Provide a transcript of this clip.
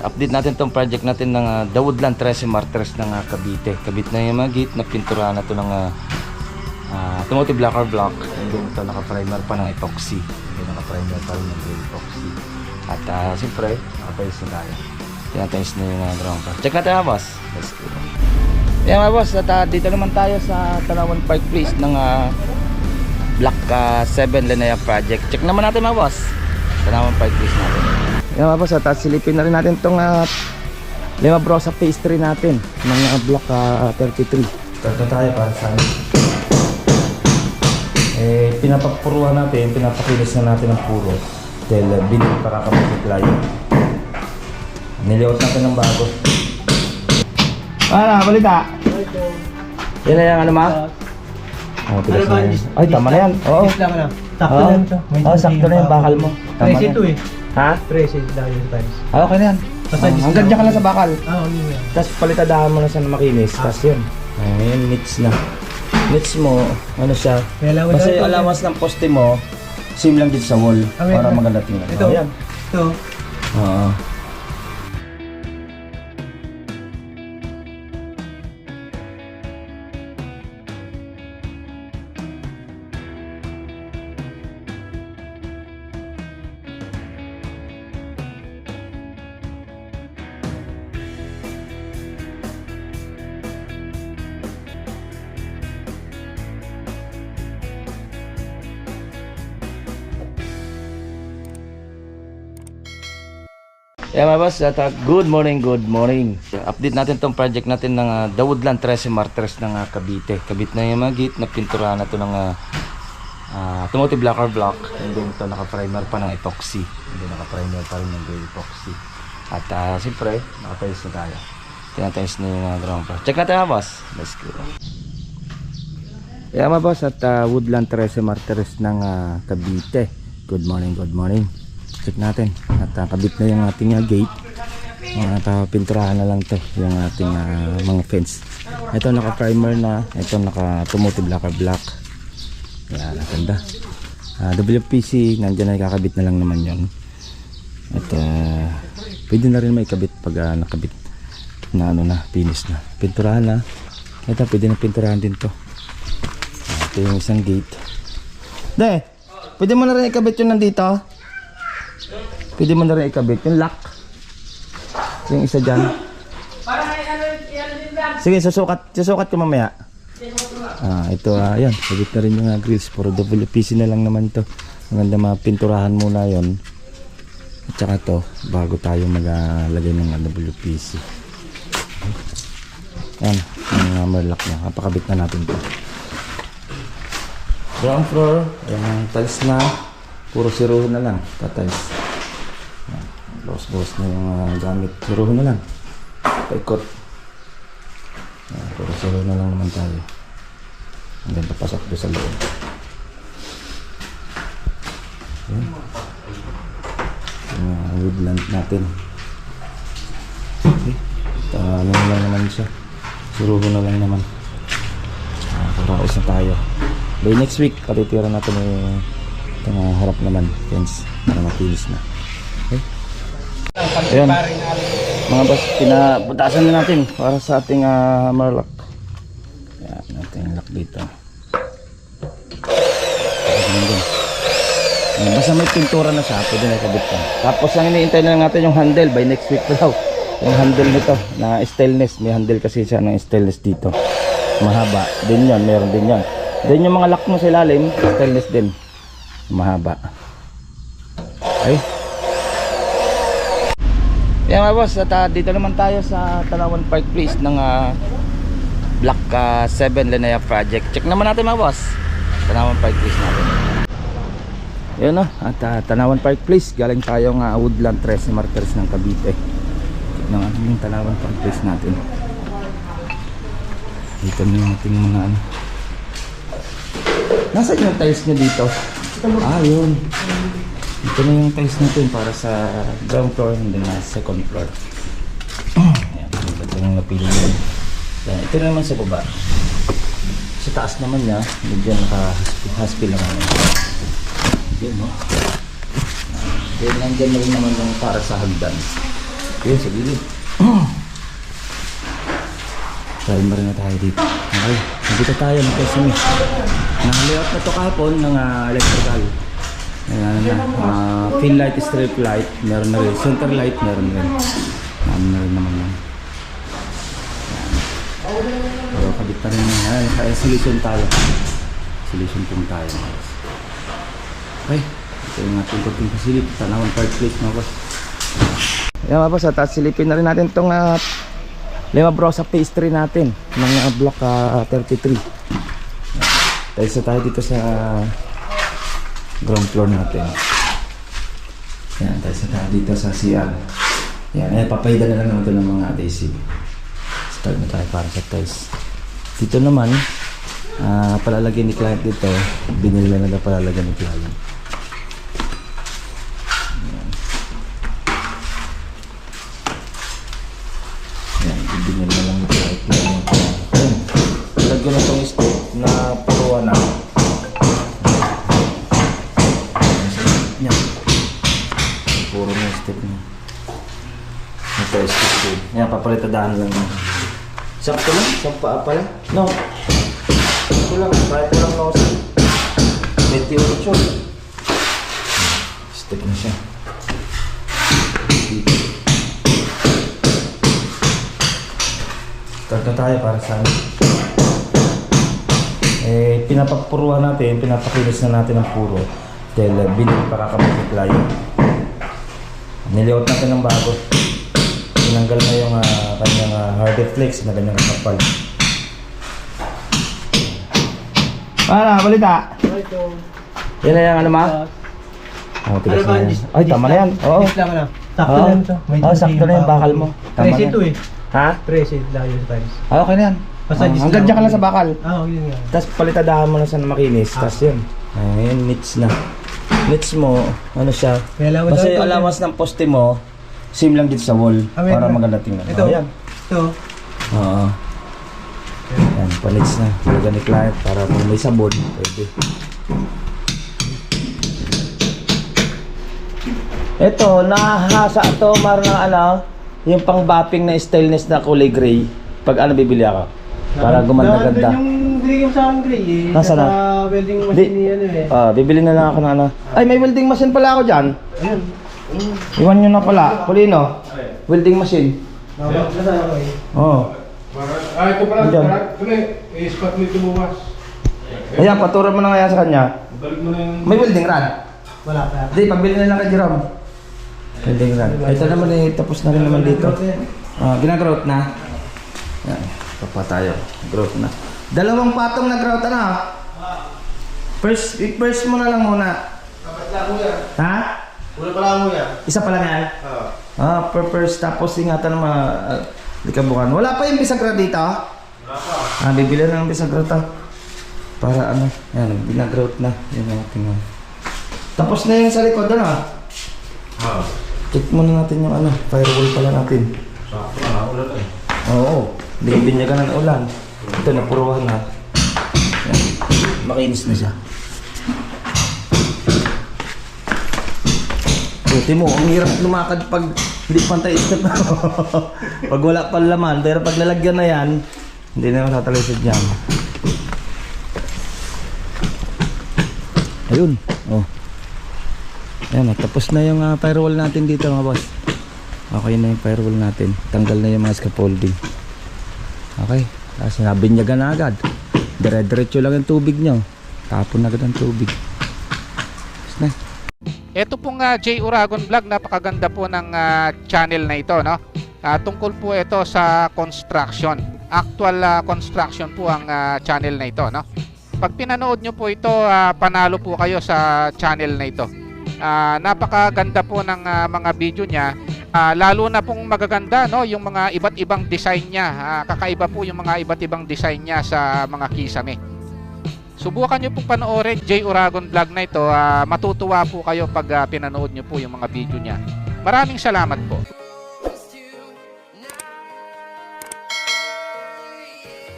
update natin tong project natin ng The Woodland 13 Martires ng Cavite. Kabit na yung mga gate na pinturahan na to ng automotive lacquer block. And then ito naka-primer pa ng epoxy. Naka-primer pa rin ng epoxy. At siyempre, nakapayos na tayo. Tinatayos na yung ground pa. Check natin mga boss. Let's go. Yan mga boss, at dito naman tayo sa Tanawan Park Place ng Block 7 Linnea Project. Check naman natin mga boss. Tanawan Park Place natin. Yan mga boss, at silipin na rin natin itong Lima Brosa pastry natin ng Block 33. Ito tayo para sa amin. Pinapapuruhan natin, pinapakilis na natin ang puro. Dahil binili para kapag-supply. Niliwat natin ng bago. Balita? Yan na yung ano ma? Tigas na yan. Ay, tama na yan. Oo. Sakto na ito. Sakto na yung bakal mo. Tama na. 13 ito eh. Ha? 13 dahil yung times. Okay na yan. Hanggang dyan ka lang sa bakal. Yun yan. Tapos palitadahan mo na siya na makinis. Tapos yun. Ayan, mix na. Mix mo, ano siya. Kasi alawas ng poste mo, same lang dito sa wall. Para maganda tingnan. Ito. Ayan. Ito. Oo. Yeah mga boss, good morning, good morning. Update natin tong project natin ng The Woodland 13 Martires ng Cavite. Kabit na yung mga gate na pinturahan na to ng automotive lacquer block. And then ito naka-primer pa ng epoxy. And then naka-primer pa rin ng epoxy. At siyempre, nakatayos na tayo. Tinatayos na yung ground pa. Check natin mga boss. Let's go. Yeah mga boss, at Woodland 13 Martires ng Cavite. Good morning, good morning. Check natin at kabit na yung ating gate at pinturahan na lang to yung ating mga fence. Ito naka primer na, ito naka automotive lacquer block. Yan, ganda. WPC nandiyan na, ikakabit na lang naman yon. At pwede na rin may kabit pag nakabit na ano na, finish na, pinturahan na. Ito pwede na pinturahan din to. Ito yung isang gate. Pwede mo na rin ikabit yung nandito. Pwede mo na rin ikabit yung lock. Yung isa dyan. Sige, susukat ko mamaya. Ito, yan. Kabit na rin yung grills. Puro WPC na lang naman to. Maganda mapinturahan muna yon. At saka to, bago tayo maglagay ng WPC. Yan, yung hammer lock na. Kapakabit na natin to. Ground floor, yung tiles na. Puro siruho na lang. Tatiles. Boss na yung gamit. Siruho na lang. Paikot. Puro siruho na lang naman tayo. And then papasok doon sa loob. Yung woodland natin. Okay. Ano na lang naman siya. Siruho na lang naman. Paraos na tayo. By next week, patitira natin yung harap naman. Fence. Para makilis na. Okay. Ayan, mga boss, pinaputasan na natin para sa ating hammer lock. Ayan, natin lock dito. Ayan, basta may pintura na siya, pwede na ikabit ka. Tapos ang iniintay na natin yung handle, by next week daw. Yung handle nito na stainless, may handle kasi siya ng stainless dito. Mahaba, din yan, meron din yan. Then yung mga lock mo sa ilalim, stainless din. Mahaba. Okay. Yan mga boss, at dito naman tayo sa Tanawan Park Place ng Block 7 Linnea Project. Check naman natin mga boss, Tanawan Park Place natin. Yun o, at Tanawan Park Place, galing tayong Woodland 13 Martires ng Cavite. Check naman yung Tanawan Park Place natin. Dito na yung ating mga ano. Nasaan yung tiles nyo dito? Yun. Ito na yung tiles natin para sa ground floor and then second floor. Ayan, ito yung napili nyo. Ito na naman sa baba. Sa taas naman niya, medyo naka-haspil naman. Yan, no? Then nandyan na rin naman yung para sa hagdan. Yun, sa gilid. Primer na tayo dito. Okay, nandito tayo ng Quezon. Naka-layout na to kahapon ng electrical. Ayan na. Fill light, strip light, meron na rin. Center light, meron rin. Meron na rin naman yan. Pero kabit pa rin yan. Ayan, kaya solution tayo. Solution po tayo. Okay, ito yung ating kunting pasilip. Tanawang part plate mga boss. Ayan mga boss, at silipin na rin natin itong Lima Brosa pastry natin ng block 33. Tayo tayo dito sa ground floor natin. Yan, tayo tayo dito sa CR. Yan, papayda na lang naman ito ng mga adhesive. Start na tayo para sa tiles. Dito naman, palalagyan ni client dito. Binili na na palalagyan ni client. Binili na lang ito kahit na yung lagyan na itong step na puruan na yan puro na step na ito step ko yan papalitadaan lang sakto lang isang paa pala no sakto lang kahit lang nosa 28 step na siya dito. Start na tayo para sa pinapapuruan natin, pinapakilis na natin ang puro dahil binili para kapag-apply. Niliot natin ng bago. Tinanggal na yung kanyang hard flex na ganyang kapal. Para, balita! Yan na yung ano ma? Tigas na yan. Ay, tama na yan. Oo. Sakto na yan ito. Sakto na yung bakal mo. Tama na Ito yan. eh. Ha? Preset layo sa times. Okay na yan. Hanggang dyan ka lang sa bakal. Yun nga. Tapos palitadahan mo na sa makinis. Tapos yun. Ayun, nits na. Nits mo, ano siya. Basta yung alawas ng poste mo, same lang dito sa wall. Para maganda tingnan. Ito. Ayan. Ito. Oo. Ayan, palits na. Talaga ni client para kung may sabon, pwede. Ito, nahasa ito, marang yung pang-bapping na stainless na kulay gray. Pag bibili ako. Para gumanda-ganda. Yung binigay mo sa akin gray eh. Nasaan na? Welding machine ni eh. Bibili na lang ako na Ay, may welding machine pala ako dyan. Ayun. Iwan nyo na pala. Kulino. Welding machine. Nasaan ako eh? Oo. Ito pala. Diyan. I-spot mo ito bukas. Ayan, paturan mo na nga yan sa kanya. Balik mo na yung... May welding rod. Wala pa. Hindi, pabili na lang kay Jerome. Welding rod. Ito naman eh, tapos na rin naman dito. Ginagrout na. Yan. Papa tayo. Grout na. Dalawang patong na grout na. First mo na lang muna. Dapat lang mo yan. Ha? Wala pa lang mo yan. Isa pa lang yan? First tapos ingatan ng mga likabukan. Wala pa yung bisagra dito? Wala pa. Bibili na ng bisagra to. Para ano, yan, binagrout na. Yan ang tingnan. Tapos na yung sa likod, check muna natin yung firewall pala natin. Sakto na, ulan eh. Oo, binyagan ng ulan. Ito, napuruhan na. Yan. Makinis na siya. Buti mo, ang hirap lumakad pag hindi pantay step. Pag wala pa laman, pero pag lalagyan na yan, hindi na matatalisod yan. Ayun, ayan, tapos na yung firewall natin dito mga boss. Okay na yung firewall natin. Tanggal na yung mga scaffolding. Okay, binyagan na agad. Dire-diretso lang yung tubig nyo. Tapon na agad ang tubig. Tapos na. Ito pong J. Uragon Vlog, napakaganda po ng channel na ito, no? Tungkol po ito sa construction. Actual construction po ang channel na ito, no? Pag pinanood nyo po ito, panalo po kayo sa channel na ito. Napakaganda po ng mga video niya. Lalo na pong magaganda, no, yung mga iba't ibang design niya. Kakaiba po yung mga iba't ibang design niya sa mga kisame. Subukan nyo pong panoorin J. Uragon Vlog na ito. Matutuwa po kayo pag pinanood nyo po yung mga video niya. Maraming salamat po.